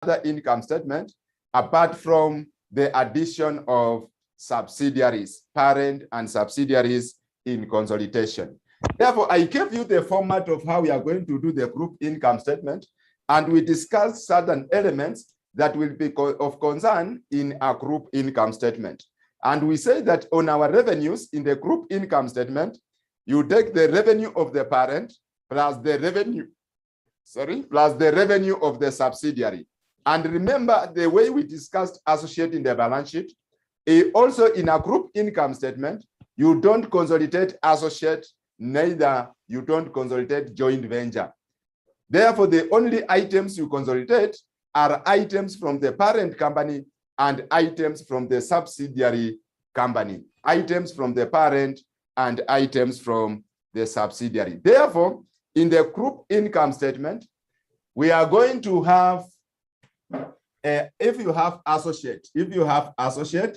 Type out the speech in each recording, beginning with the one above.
other income statement apart from the addition of subsidiaries, parent and subsidiaries in consolidation. Therefore, I gave you the format of how we are going to do the group income statement, and we discussed certain elements that will be of concern in a group income statement. And we say that on our revenues in the group income statement, you take the revenue of the parent plus the revenue, plus the revenue of the subsidiary. And remember the way we discussed associate in the balance sheet, also in a group income statement, you don't consolidate associate, neither you don't consolidate joint venture. Therefore, the only items you consolidate are items from the parent company and items from the subsidiary company, items from the parent and items from the subsidiary. Therefore, in the group income statement, we are going to have, if you have associate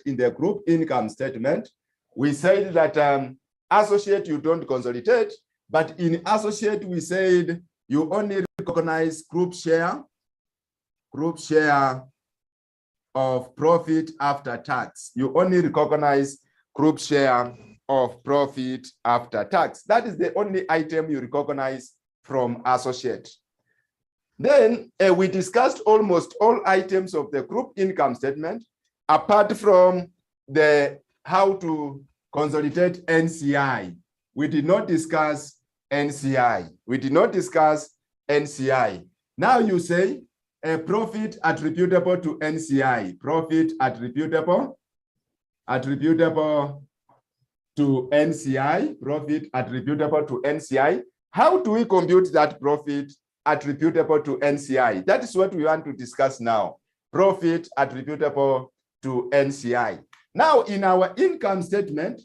in the group income statement, we said that associate you don't consolidate, but in associate we said you only recognize group share of profit after tax. You only recognize group share of profit after tax. That is the only item you recognize from associate. Then we discussed almost all items of the group income statement, apart from the how to consolidate NCI. We did not discuss NCI. Now you say a profit attributable to NCI, profit attributable to NCI. How do we compute that profit attributable to NCI? That is what we want to discuss now. Profit attributable to NCI. Now, in our income statement,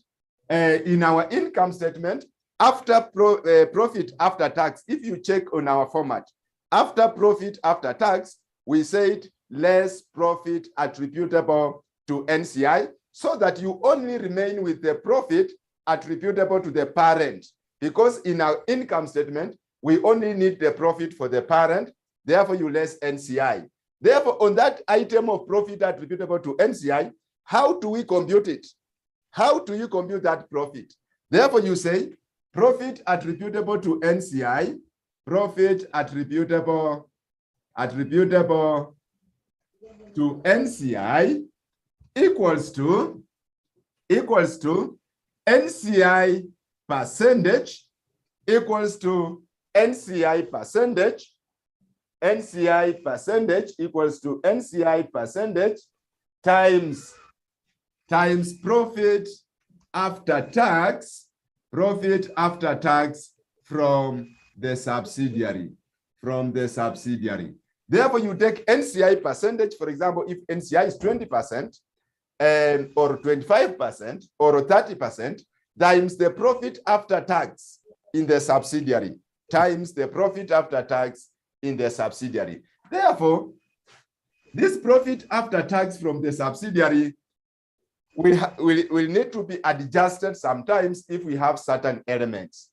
after profit after tax, if you check on our format, after profit after tax, we said less profit attributable to NCI, so that you only remain with the profit attributable to the parent. Because in our income statement, we only need the profit for the parent, therefore you less NCI. Therefore, on that item of profit attributable to NCI, how do we compute it? How do you compute that profit? Therefore, you say profit attributable to NCI, profit attributable to NCI equals to NCI percentage equals to NCI percentage. NCI percentage equals to NCI percentage times profit after tax from the subsidiary. Therefore, you take NCI percentage, for example, if NCI is 20% or 25% or 30%, times the profit after tax in the subsidiary, times the profit after tax in the subsidiary. Therefore, this profit after tax from the subsidiary will need to be adjusted sometimes if we have certain elements.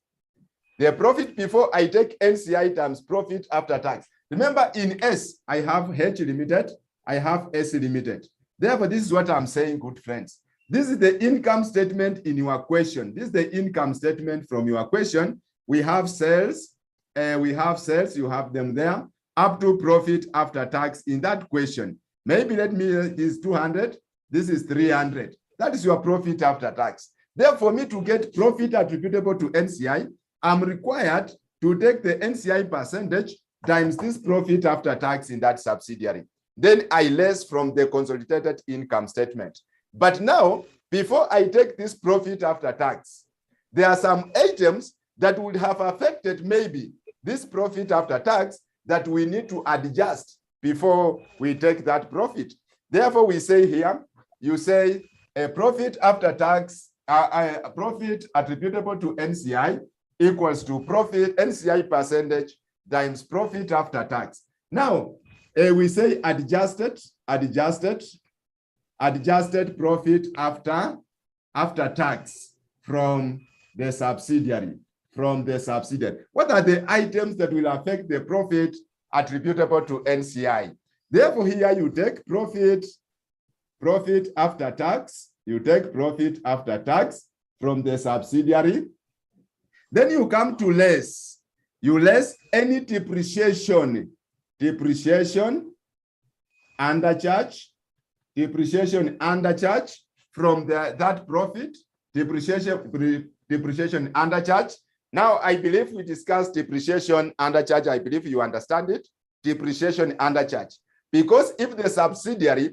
The profit before I take NCI times profit after tax. Remember, in S, I have H limited, I have S limited. Therefore, this is what I'm saying, good friends. This is the income statement in your question. This is the income statement from your question. We have sales, you have them there, up to profit after tax in that question. Maybe let me, this is 200, this is 300. That is your profit after tax. Therefore, for me to get profit attributable to NCI, I'm required to take the NCI percentage times this profit after tax in that subsidiary. Then I less from the consolidated income statement. But now, before I take this profit after tax, there are some items that would have affected maybe this profit after tax that we need to adjust before we take that profit. Therefore, we say here, you say a profit after tax, profit attributable to NCI equals to profit NCI percentage times profit after tax. Now, we say adjusted profit after tax from the subsidiary. What are the items that will affect the profit attributable to NCI? Therefore, here you take profit after tax. You take profit after tax from the subsidiary. Then you come to less. You less any depreciation undercharge from that profit, depreciation undercharge. Now, I believe we discussed depreciation undercharge. I believe you understand it. Depreciation undercharge. Because if the subsidiary,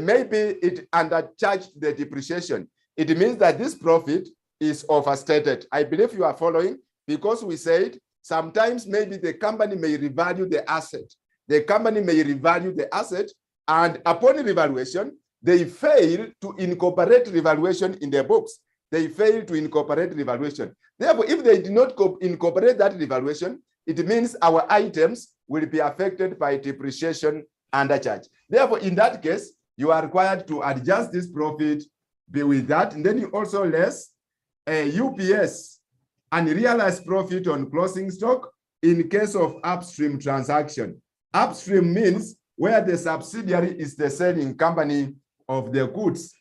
maybe it undercharged the depreciation, it means that this profit is overstated. I believe you are following, because we said sometimes maybe the company may revalue the asset. The company may revalue the asset, and upon revaluation, they fail to incorporate revaluation in their books. They fail to incorporate revaluation. Therefore, if they do not incorporate that revaluation, it means our items will be affected by depreciation undercharge. Therefore, in that case, you are required to adjust this profit with that. And then you also less UPS, unrealized profit on closing stock in case of upstream transaction. Upstream means where the subsidiary is the selling company of the goods.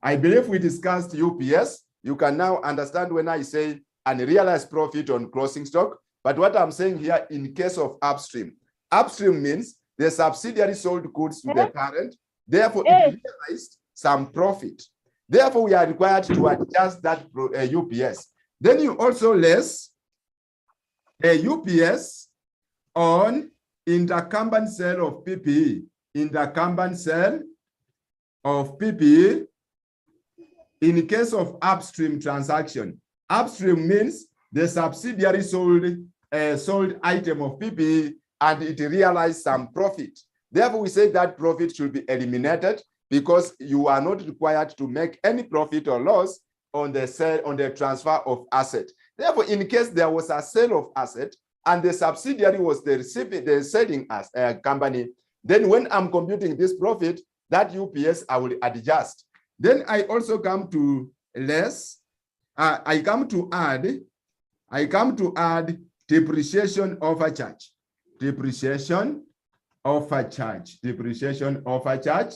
I believe we discussed UPS. You can now understand when I say unrealized profit on closing stock. But what I'm saying here, in case of upstream, upstream means the subsidiary sold goods to the parent. Therefore, it realized some profit. Therefore, we are required to adjust that UPS. Then you also less a UPS on intercompany sale of PPE. Intercompany sale of PPE in case of upstream transaction. Upstream means the subsidiary sold item of PPE and it realized some profit. Therefore, we say that profit should be eliminated, because you are not required to make any profit or loss on the sale, on the transfer of asset. Therefore, in case there was a sale of asset and the subsidiary was the selling company, then when I'm computing this profit, that UPS I will adjust. Then I also come to less. I come to add depreciation overcharge. Depreciation overcharge. Depreciation overcharge.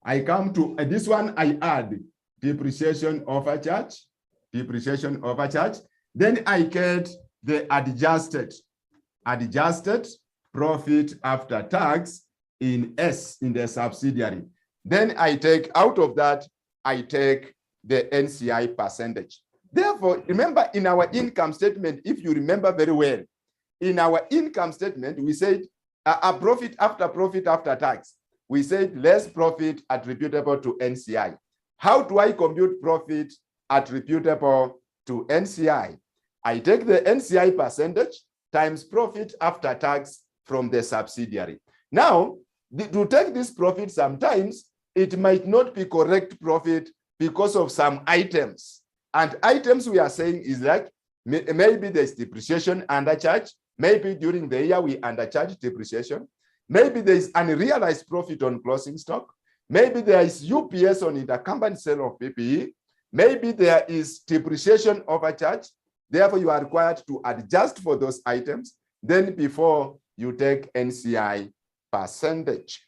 I come to this one. I add depreciation overcharge. Depreciation overcharge. Then I get the adjusted profit after tax in S, in the subsidiary. Then I take out of that, I take the NCI percentage. Therefore, remember in our income statement, if you remember very well, in our income statement, we said a profit after tax. We said less profit attributable to NCI. How do I compute profit attributable to NCI? I take the NCI percentage times profit after tax from the subsidiary. Now, to take this profit, sometimes it might not be correct profit because of some items. And items we are saying is like, maybe there's depreciation undercharge. Maybe during the year we undercharge depreciation. Maybe there's unrealized profit on closing stock. Maybe there is UPS on intercompany sale of PPE. Maybe there is depreciation overcharge. Therefore, you are required to adjust for those items. Then before you take NCI percentage,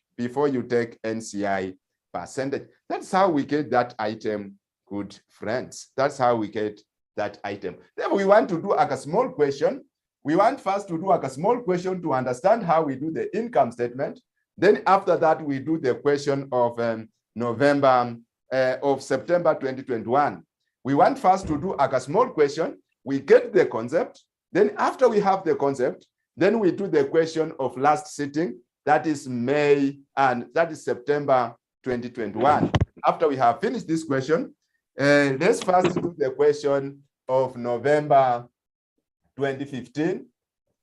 That's how we get that item, good friends. That's how we get that item. Then we want to do a small question. We want first to do a small question to understand how we do the income statement. Then after that, we do the question of September 2021. We want first to do a small question. We get the concept. Then after we have the concept, then we do the question of last sitting. That is May, and that is September 2021. After we have finished this question, let's first do the question of November 2015.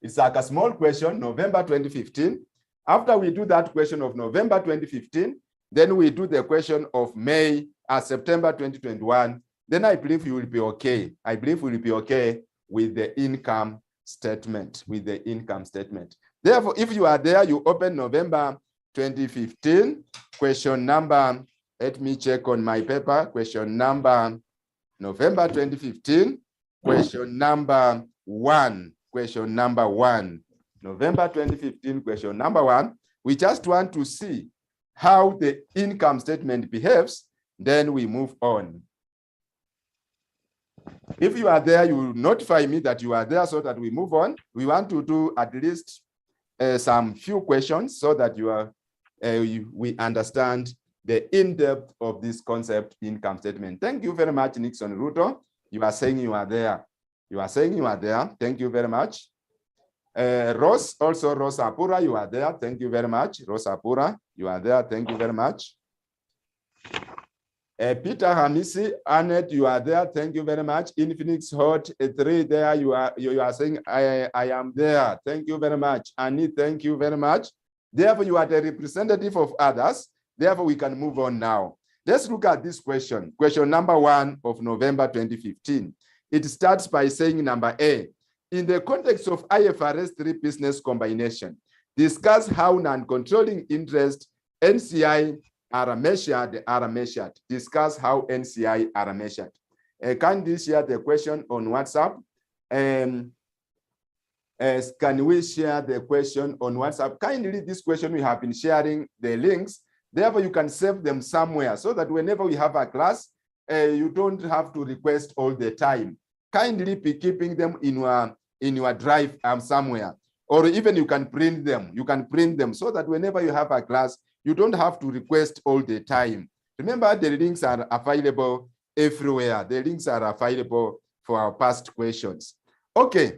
It's like a small question, November 2015. After we do that question of November 2015, then we do the question of May, September 2021. Then I believe you will be okay. I believe we will be okay with the income statement, Therefore, if you are there, you open November 2015, question number, let me check on my paper, question number, November 2015, question number 1, November 2015, question number 1. We just want to see how the income statement behaves, then we move on. If you are there, you will notify me that you are there so that we move on. We want to do at least some few questions so that we understand the in-depth of this concept income statement. Thank you very much, Nixon Ruto. You are saying you are there. You are saying you are there. Thank you very much. Ross Apura, you are there. Thank you very much. Ross Apura, you are there. Thank you very much. Peter Hamisi, Annette, you are there. Thank you very much. Infinix Hot 3 there. You are saying I am there. Thank you very much. Annie, thank you very much. Therefore, you are the representative of others. Therefore, we can move on now. Let's look at this question. Question number 1 of November 2015. It starts by saying number A. In the context of IFRS 3 business combination, discuss how non-controlling interest NCI are measured. Discuss how NCI are measured. Can you share the question on WhatsApp? Can we share the question on WhatsApp? Kindly, this question we have been sharing the links. Therefore, you can save them somewhere so that whenever we have a class, you don't have to request all the time. Kindly be keeping them in your drive somewhere, or even you can print them. You can print them so that whenever you have a class, you don't have to request all the time. Remember, the links are available everywhere. The links are available for our past questions. Okay,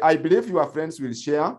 I believe your friends will share.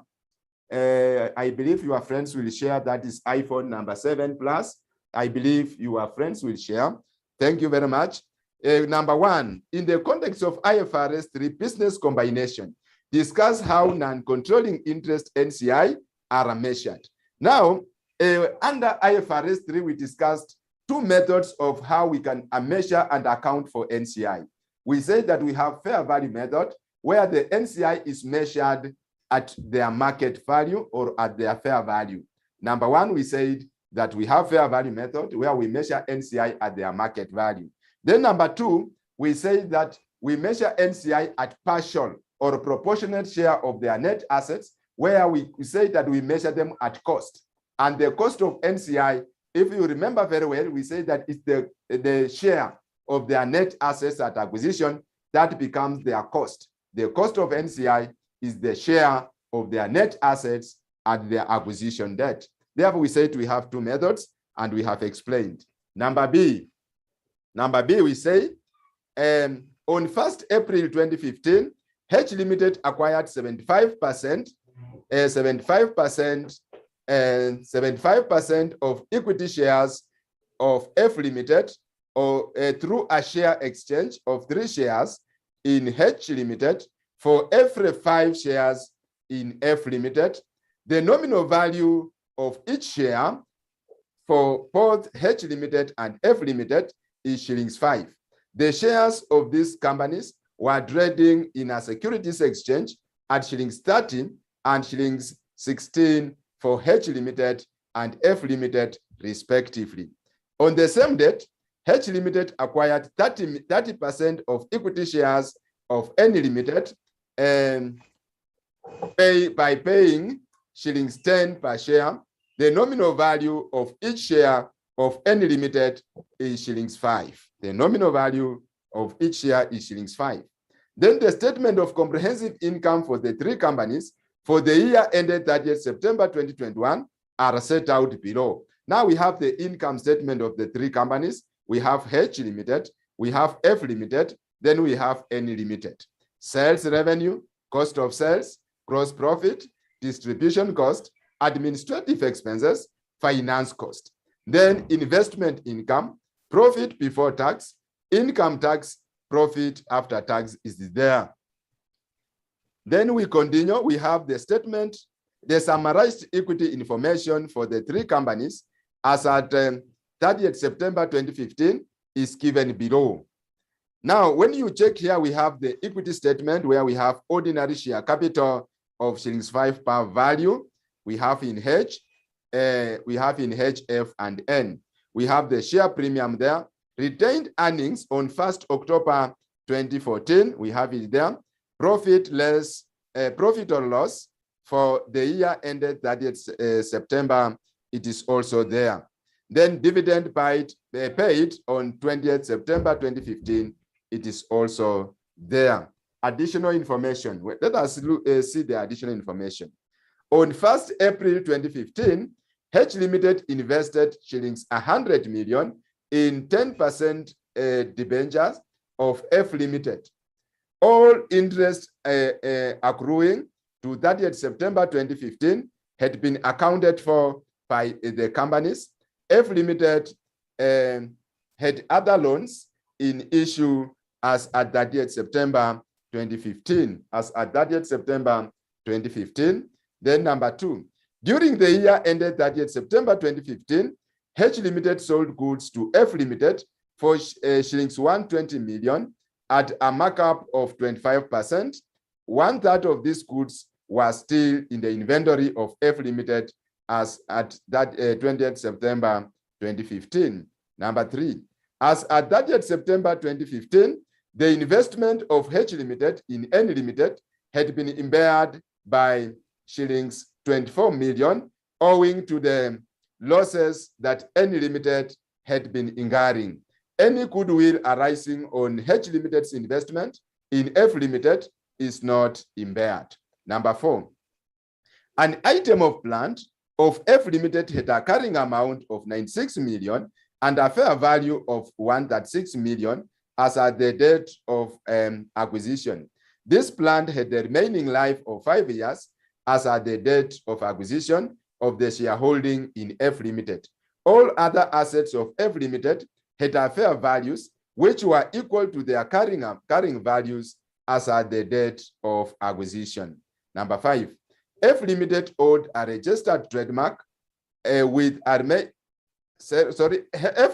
I believe your friends will share. That is iPhone number 7 Plus. I believe your friends will share. Thank you very much. Number 1, in the context of IFRS 3 business combination, discuss how non-controlling interest NCI are measured. Now, under IFRS 3, we discussed 2 methods of how we can measure and account for NCI. We say that we have fair value method, where the NCI is measured at their market value or at their fair value. Number 1, we said that we have fair value method, where we measure NCI at their market value. Then number 2, we say that we measure NCI at partial or proportionate share of their net assets, where we say that we measure them at cost. And the cost of NCI, if you remember very well, we say that it's the share of their net assets at acquisition that becomes their cost. The cost of NCI is the share of their net assets at their acquisition date. Therefore, we said we have 2 methods, and we have explained. Number B, we say, on 1st April 2015, H Limited acquired 75% of equity shares of F Limited or through a share exchange of 3 shares in H Limited for every 5 shares in F Limited. The nominal value of each share for both H Limited and F Limited is Sh5. The shares of these companies were trading in a securities exchange at Sh30 and Sh16 for H Limited and F Limited, respectively. On the same date, H Limited acquired 30% of equity shares of N Limited by paying Sh10 per share. The nominal value of each share of N Limited is Sh5. The nominal value of each share is Sh5. Then the statement of comprehensive income for the 3 companies for the year ended 30th September 2021 are set out below. Now we have the income statement of the 3 companies. We have H Limited, we have F Limited, then we have N Limited. Sales revenue, cost of sales, gross profit, distribution cost, administrative expenses, finance cost. Then investment income, profit before tax, income tax, profit after tax is there. Then we continue. We have the statement, the summarized equity information for the 3 companies as at 30th September 2015 is given below. Now, when you check here, we have the equity statement where we have ordinary share capital of Sh5 per value. We have in H, F, and N. We have the share premium there. Retained earnings on 1st October 2014, we have it there. Profit or loss For the year ended 30th September, it is also there. Then dividend paid on 20th September 2015, it is also there. Additional information. Let us see the additional information. On 1st April 2015, H Limited invested shillings 100 million in 10% debentures of F Limited. All interest accruing to 30th September 2015 had been accounted for by the companies. F Limited had other loans in issue as at 30th September 2015. As at 30th September 2015. Then number 2, during the year ended 30th September 2015, H Limited sold goods to F Limited for shillings 120 million at a markup of 25%. 1/3 of these goods was still in the inventory of F Limited as at that 20th September 2015. Number 3, as at 30th September 2015, the investment of H Limited in N Limited had been impaired by shillings 24 million owing to the losses that N Limited had been incurring. Any goodwill arising on H Limited's investment in F Limited is not impaired. Number 4, an item of plant of F Limited had a carrying amount of 96 million and a fair value of 136 million as at the date of acquisition. This plant had the remaining life of 5 years as at the date of acquisition of the shareholding in F Limited. All other assets of F Limited had a fair values which were equal to their carrying values as at the date of acquisition. Number 5, F Limited owned a registered trademark F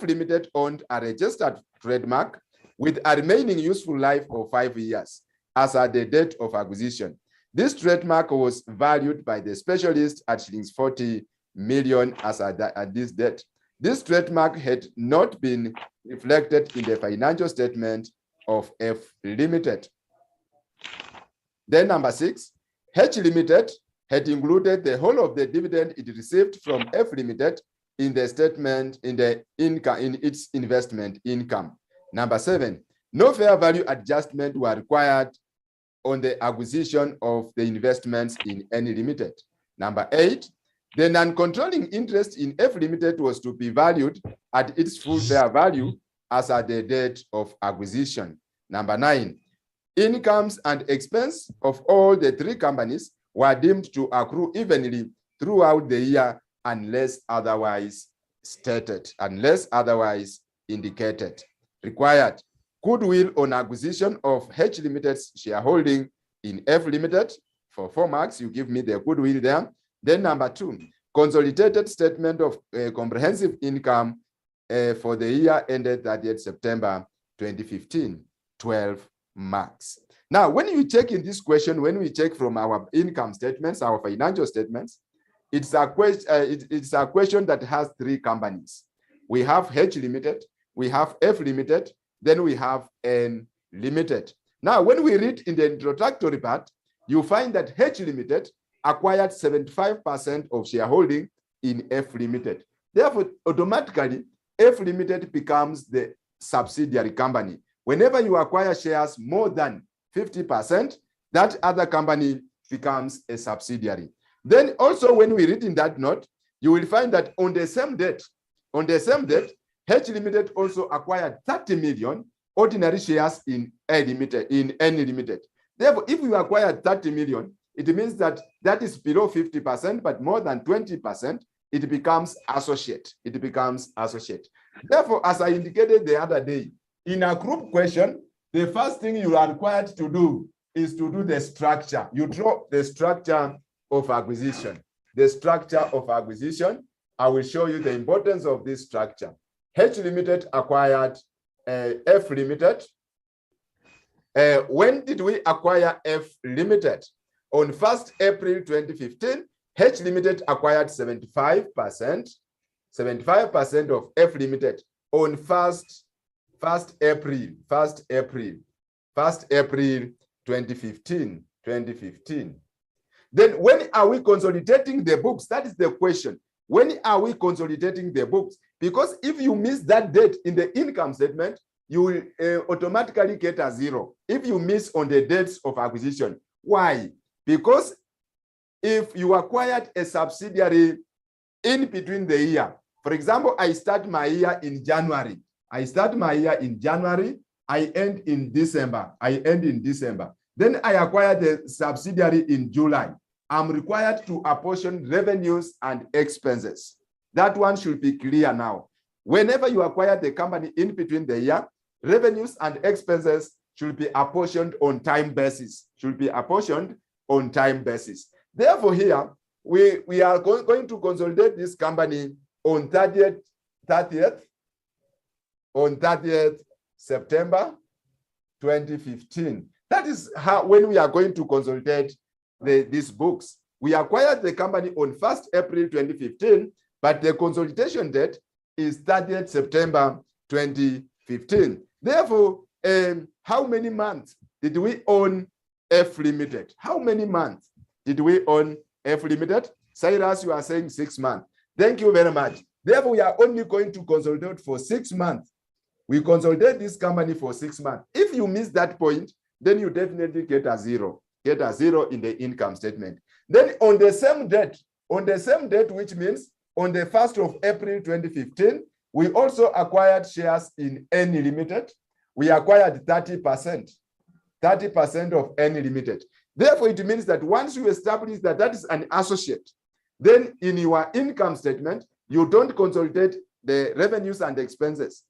Limited owned a registered trademark with a remaining useful life of 5 years as at the date of acquisition. This trademark was valued by the specialist at shillings 40 million as at this date. This trademark had not been reflected in the financial statement of F Limited. Then number 6, H Limited had included the whole of the dividend it received from F Limited in the statement in the income in its investment income. Number 7, no fair value adjustment were required on the acquisition of the investments in N Limited. Number 8, the non-controlling interest in F Limited was to be valued at its full fair value as at the date of acquisition. Number 9, incomes and expense of all the 3 companies were deemed to accrue evenly throughout the year unless otherwise stated, unless otherwise indicated. Required goodwill on acquisition of H Limited's shareholding in F Limited. For 4 marks, you give me the goodwill there. Then number 2, consolidated statement of comprehensive income for the year ended 30th September 2015, 12 marks. Now, when you check in this question, when we check from our income statements, our financial statements, it's a question that has 3 companies. We have H Limited, we have F Limited, then we have N Limited. Now, when we read in the introductory part, you find that H Limited acquired 75% of shareholding in F Limited. Therefore, automatically, F Limited becomes the subsidiary company. Whenever you acquire shares more than 50%, that other company becomes a subsidiary. Then also, when we read in that note, you will find that on the same date, H Limited also acquired 30 million ordinary shares in N Limited. Therefore, if you acquire 30 million, it means that that is below 50%, but more than 20%, it becomes associate. It becomes associate. Therefore, as I indicated the other day, in a group question, the first thing you are required to do is to do the structure. You draw the structure of acquisition. The structure of acquisition, I will show you the importance of this structure. H Limited acquired F Limited. When did we acquire F Limited? On 1st April 2015, H Limited acquired 75% of F Limited on 1st April 2015. Then when are we consolidating the books? That is the question. When are we consolidating the books? Because if you miss that date in the income statement, you will automatically get a 0 if you miss on the dates of acquisition. Why? Because if you acquired a subsidiary in between the year, for example, I start my year in January. I end in December. Then I acquire the subsidiary in July. I'm required to apportion revenues and expenses. That one should be clear now. Whenever you acquire the company in between the year, revenues and expenses should be apportioned on time basis. Therefore, here, we are going to consolidate this company on 30th September 2015. That is how, when we are going to consolidate these books. We acquired the company on 1st April 2015, but the consolidation date is 30th September 2015. Therefore, how many months did we own F Limited? How many months did we own F Limited? Cyrus, you are saying 6 months. Thank you very much. Therefore, we are only going to consolidate for 6 months. We consolidate this company for 6 months. If you miss that point, then you definitely get a 0. Get a 0 in the income statement. Then on the same date, which means on the 1st of April 2015, we also acquired shares in NE Limited. We acquired 30% of NE Limited. Therefore, it means that once you establish that that is an associate, then in your income statement, you don't consolidate the revenues and expenses.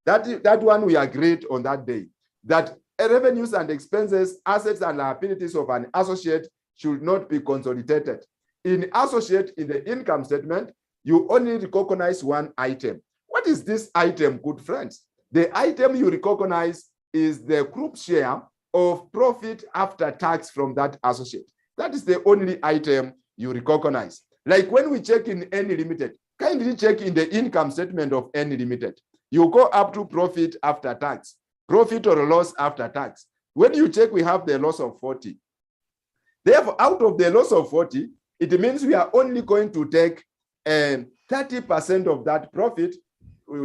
That one we agreed on that day, that revenues and expenses, assets and liabilities of an associate should not be consolidated. In associate, in the income statement, you only recognize one item. What is this item, good friends? The item you recognize is the group share of profit after tax from that associate. That is the only item you recognize. Like when we check in NE Limited, kindly check in the income statement of NE Limited. You go up to profit after tax, profit or loss after tax. When you check, we have the loss of 40. Therefore, out of the loss of 40, it means we are only going to take 30% of that profit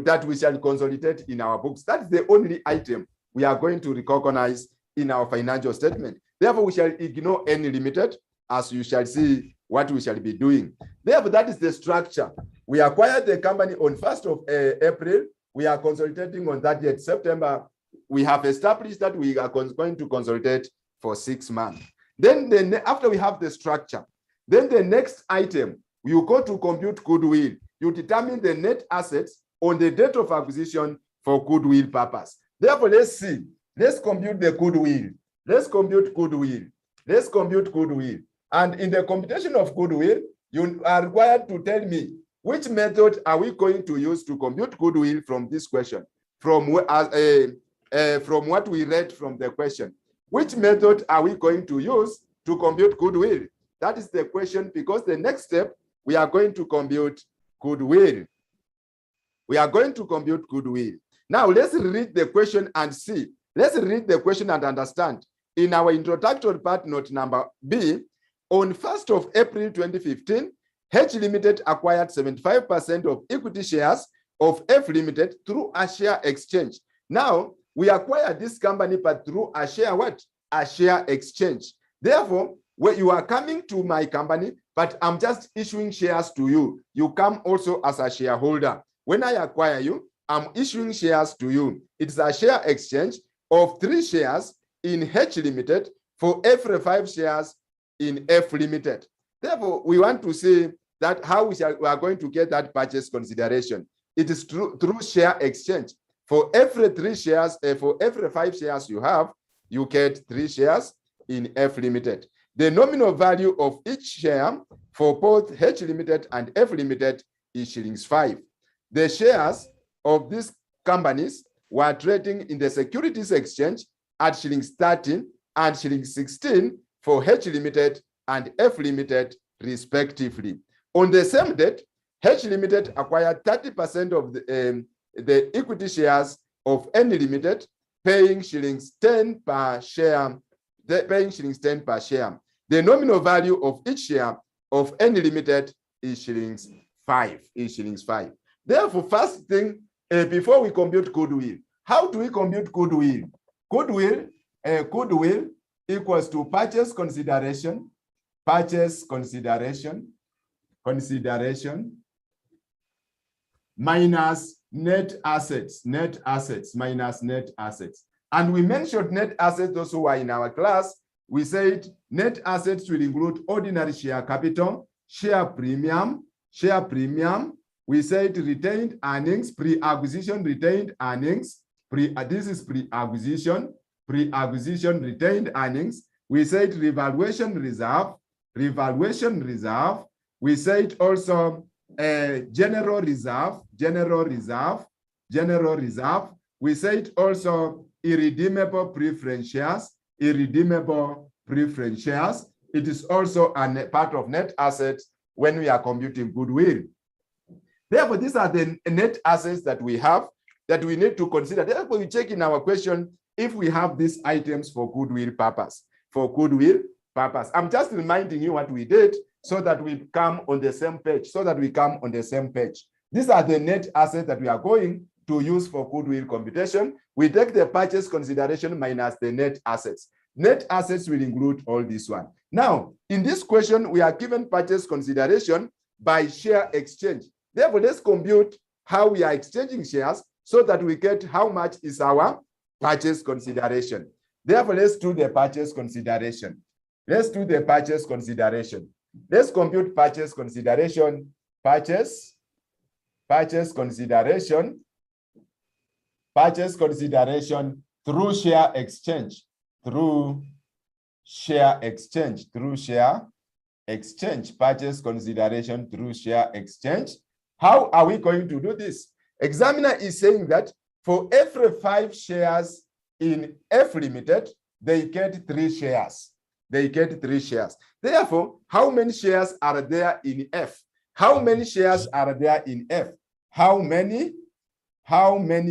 that we shall consolidate in our books. That's the only item we are going to recognize in our financial statement. Therefore, we shall ignore NE Limited, as you shall see what we shall be doing. Therefore, that is the structure. We acquired the company on 1st of April. We are consolidating on 30th September. We have established that we are going to consolidate for 6 months. Then after we have the structure, then the next item, you go to compute goodwill. You determine the net assets on the date of acquisition for goodwill purpose. Therefore, let's see. Let's compute the goodwill. Let's compute goodwill. And in the computation of goodwill, you are required to tell me which method are we going to use to compute goodwill from this question, from what we read from the question. Which method are we going to use to compute goodwill? That is the question, because the next step, we are going to compute goodwill. Now, let's read the question and see. Let's read the question and understand. In our introductory part, note number B, on 1st of April 2015, H Limited acquired 75% of equity shares of F Limited through a share exchange. Now, we acquired this company, but through a share what? A share exchange. Therefore, when you are coming to my company, but I'm just issuing shares to you, you come also as a shareholder. When I acquire you, I'm issuing shares to you. It's a share exchange of 3 shares in H Limited for every 5 shares in F Limited. Therefore, we want to see that how we are going to get that purchase consideration. It is through share exchange. For every 3 shares, for every 5 shares you have, you get 3 shares in F Limited. The nominal value of each share for both H Limited and F Limited is Sh5. The shares of these companies were trading in the securities exchange at Sh13 and Sh16 for H Limited and F Limited, respectively. On the same date, H Limited acquired 30% of the equity shares of NE Limited, paying Sh10 per share. The The nominal value of each share of N Limited is shillings 5. Therefore, first thing, before we compute goodwill, how do we compute goodwill? Goodwill equals to purchase consideration minus net assets minus net assets. And we mentioned net assets, those who are in our class. We said net assets will include ordinary share capital, share premium. We said retained earnings, pre-acquisition retained earnings. This is pre-acquisition retained earnings. We said revaluation reserve. We said also general reserve. We said also irredeemable preference shares. It is also a part of net assets when we are computing goodwill. Therefore, these are the net assets that we have that we need to consider. Therefore, we check in our question if we have these items for goodwill purpose. I'm just reminding you what we did so that we come on the same page. These are the net assets that we are going to use for goodwill computation. We take the purchase consideration minus the net assets. Net assets will include all this one. Now, in this question, we are given purchase consideration by share exchange. Therefore, let's compute how we are exchanging shares so that we get how much is our purchase consideration. Therefore, let's do the purchase consideration. Let's compute purchase consideration. Purchase consideration through share exchange. Purchase consideration through share exchange. How are we going to do this? Examiner is saying that for every 5 shares in F Limited, they get 3 shares. Therefore, how many shares are there in F? How many shares are there in F? How many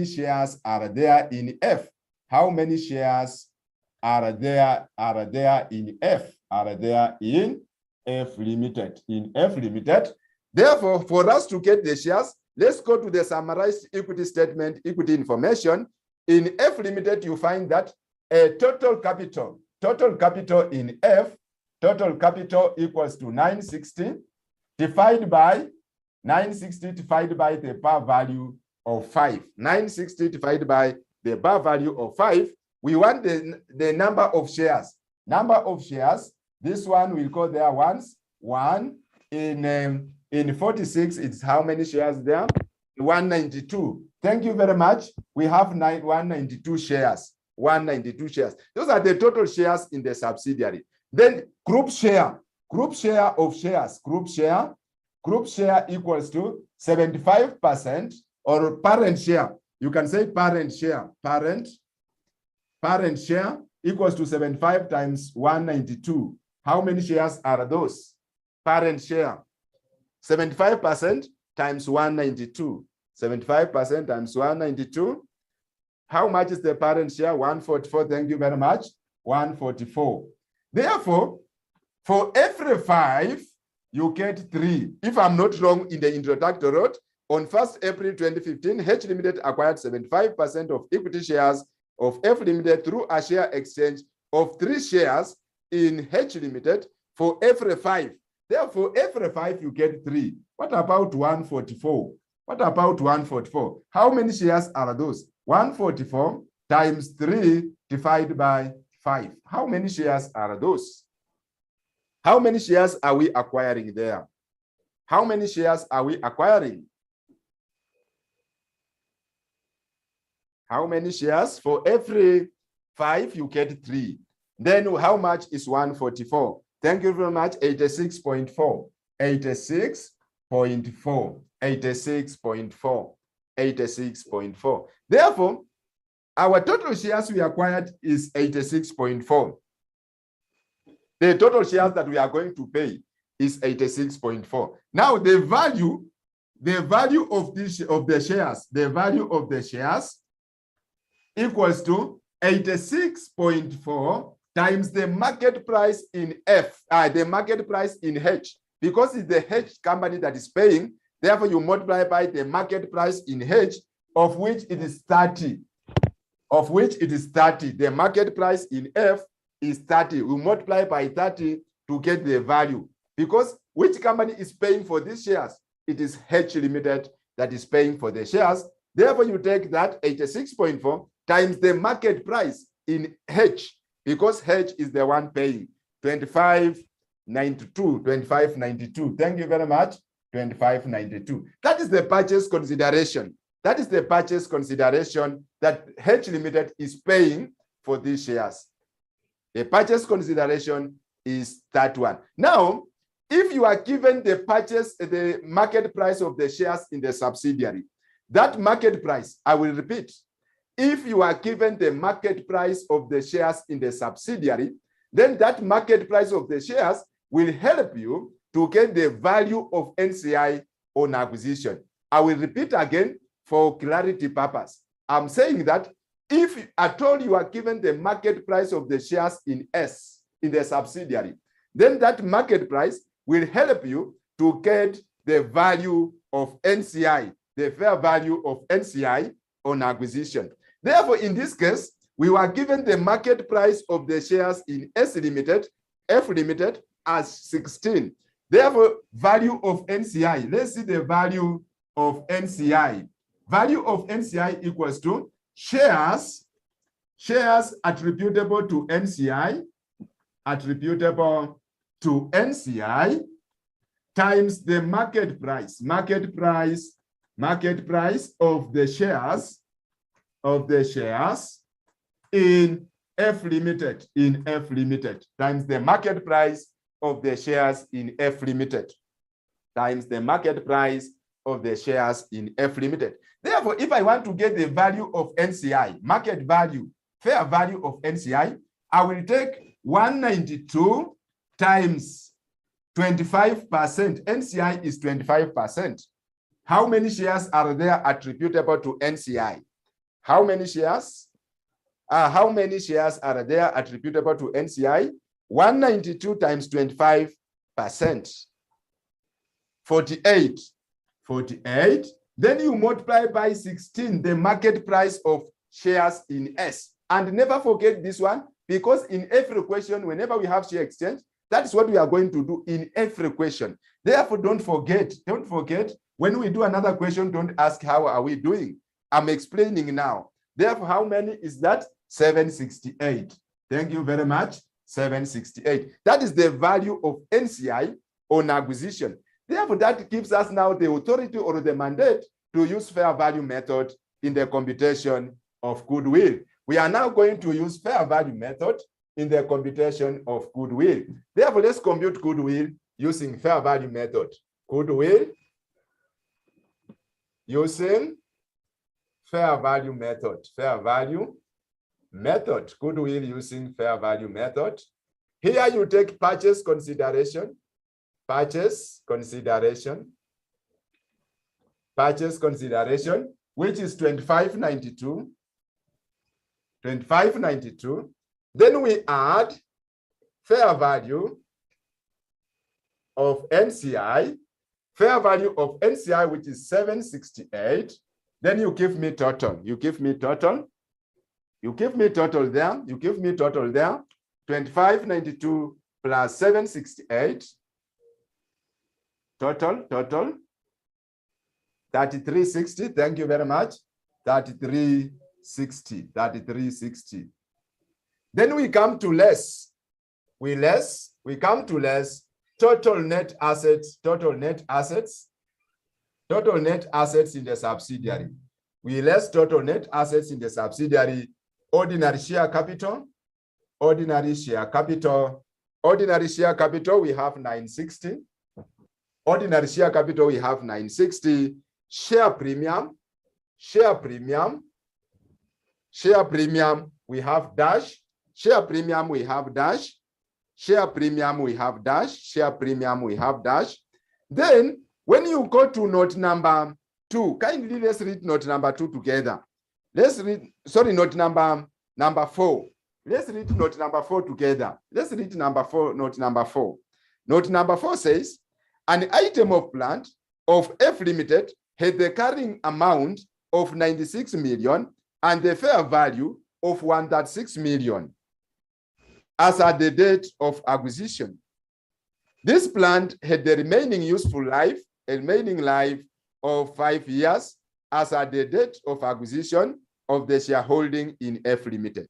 shares are there in F? How many shares are there in F? Are there in F Limited? Therefore, for us to get the shares, let's go to the summarized equity statement, equity information. In F Limited, you find that a total capital in F, total capital equals to 960 divided by the bar value of 5. 960 divided by the bar value of 5. We want the number of shares. This one will go there once. 1 in 46, it's how many shares there? 192. Thank you very much. We have 192 shares. Those are the total shares in the subsidiary. Then group share of shares. Group share equals to 75%, or parent share. You can say parent share. Parent share equals to 75 times 192. How many shares are those? Parent share. 75% times 192. 75% times 192. How much is the parent share? 144. Thank you very much. 144. Therefore, for every 5, you get 3. If I'm not wrong, in the introductory note, on 1st April 2015, H Limited acquired 75% of equity shares of F Limited through a share exchange of 3 shares in H Limited for every 5. Therefore, every 5, you get 3. What about 144? How many shares are those? 144 times 3 divided by 5. How many shares are those? How many shares are we acquiring there? How many shares are we acquiring? How many shares? For every 5, you get 3. Then how much is 144? Thank you very much. 86.4. 86.4. Therefore, our total shares we acquired is 86.4. The total shares that we are going to pay is 86.4. Now the value of the shares equals to 86.4 times the market price in the market price in H. Because it's the H company that is paying, therefore you multiply by the market price in H, of which it is 30. Of which it is 30. The market price in F is 30. We multiply by 30 to get the value. Because which company is paying for these shares? It is H Limited that is paying for the shares. Therefore, you take that 86.4 times the market price in H, because H is the one paying 25.92. Thank you very much. 25.92. That is the purchase consideration. That is the purchase consideration that H Limited is paying for these shares. The purchase consideration is that one. Now, if you are given the market price of the shares in the subsidiary, that market price, I will repeat, if you are given the market price of the shares in the subsidiary, then that market price of the shares will help you to get the value of NCI on acquisition. I will repeat again for clarity purpose. I'm saying that if at all you are given the market price of the shares in S, in the subsidiary, then that market price will help you to get the value of NCI, the fair value of NCI on acquisition. Therefore, in this case, we were given the market price of the shares in S Limited, F Limited as 16. Therefore, value of NCI, let's see the value of NCI. Value of NCI equals to shares attributable to NCI, times the market price of the shares in F Limited, times the market price of the shares in F Limited, times the market price of the shares in F Limited. Therefore, if I want to get the value of NCI, market value, fair value of NCI, I will take 192 times 25%. NCI is 25%. How many shares are there attributable to NCI? How many shares? How many shares are there attributable to NCI? 192 times 25%. 48. Then you multiply by 16 the market price of shares in S. And never forget this one, because in every question, whenever we have share exchange, that's what we are going to do in every question. Therefore, don't forget, when we do another question, don't ask how are we doing. I'm explaining now. Therefore, how many is that? 768. Thank you very much. 768. That is the value of NCI on acquisition. Therefore, that gives us now the authority or the mandate to use fair value method in the computation of goodwill. We are now going to use fair value method in the computation of goodwill. Therefore, let's compute goodwill using fair value method. Goodwill using fair value method. Goodwill using fair value method. Here you take purchase consideration, which is 2592. Then we add fair value of NCI, which is 768. Then you give me total. You give me total there. 2592 plus 768. Total 3360. Thank you very much. 3360. Then we come to less. We come to less total net assets in the subsidiary. We less total net assets in the subsidiary. Ordinary share capital, we have 960. Ordinary share capital, we have 960. Share premium, we have dash. Share premium, we have dash. Then, when you go to note number 2, kindly let's read note number 2 together. Let's read, sorry, note number 4. Let's read note number 4 together. Let's read number 4, note number 4. Note number 4 says, an item of plant of F Limited had the carrying amount of 96 million and the fair value of 136 million as at the date of acquisition. This plant had the remaining useful life, a remaining life of 5 years as at the date of acquisition of the shareholding in F Limited.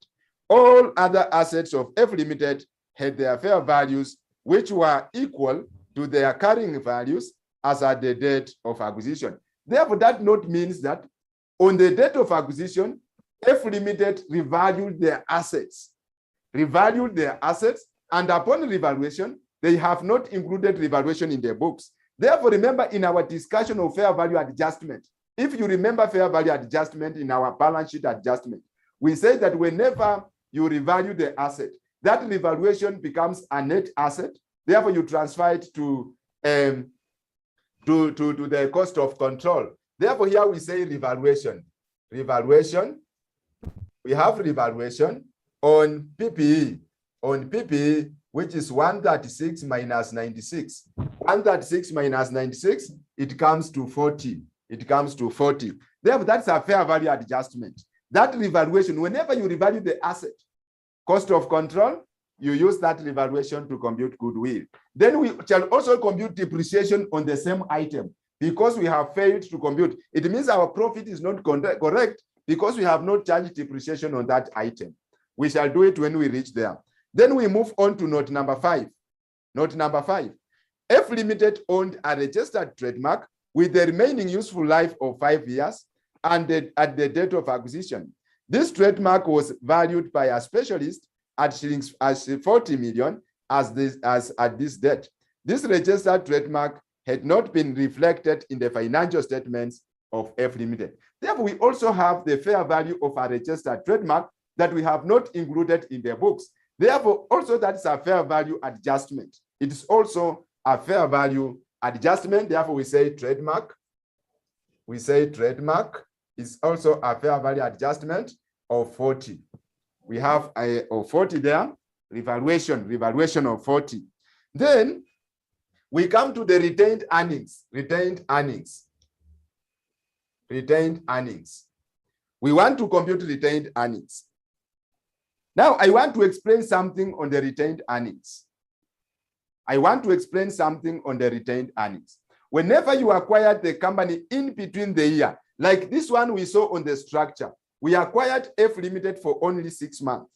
All other assets of F Limited had their fair values, which were equal to their carrying values as at the date of acquisition. Therefore, that note means that on the date of acquisition, F Limited revalued their assets, and upon revaluation, they have not included revaluation in their books. Therefore, remember in our discussion of fair value adjustment, if you remember fair value adjustment in our balance sheet adjustment, we say that whenever you revalue the asset, that revaluation becomes a net asset. Therefore, you transfer it to the cost of control. Therefore, here we say revaluation. Revaluation. We have revaluation on PPE. On PPE, which is 136 minus 96. 136 minus 96, it comes to 40. It comes to 40. Therefore, that's a fair value adjustment. That revaluation, whenever you revalue the asset, cost of control, you use that revaluation to compute goodwill. Then we shall also compute depreciation on the same item because we have failed to compute. It means our profit is not correct because we have not charged depreciation on that item. We shall do it when we reach there. Then we move on to note number 5. Note number 5. F Limited owned a registered trademark with the remaining useful life of 5 years and at the date of acquisition. This trademark was valued by a specialist at 40 million as at this date. This registered trademark had not been reflected in the financial statements of F Limited. Therefore, we also have the fair value of a registered trademark that we have not included in the books. Therefore, also that's a fair value adjustment. It is also a fair value adjustment. Therefore, we say trademark. We say trademark is also a fair value adjustment of 40. We have a 40 there, revaluation of 40. Then we come to the retained earnings. Retained earnings. We want to compute retained earnings. Now, I want to explain something on the retained earnings. Whenever you acquired the company in between the year, like this one we saw on the structure, we acquired F Limited for only 6 months.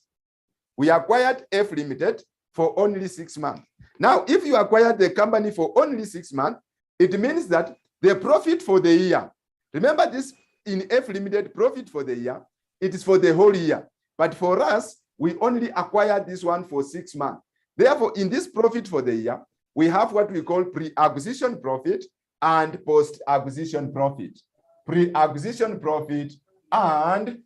Now, if you acquired the company for only 6 months, it means that the profit for the year, remember this in F Limited, profit for the year, it is for the whole year. But for us, we only acquired this one for 6 months. Therefore, in this profit for the year, we have what we call pre-acquisition profit and post-acquisition profit. Pre-acquisition profit and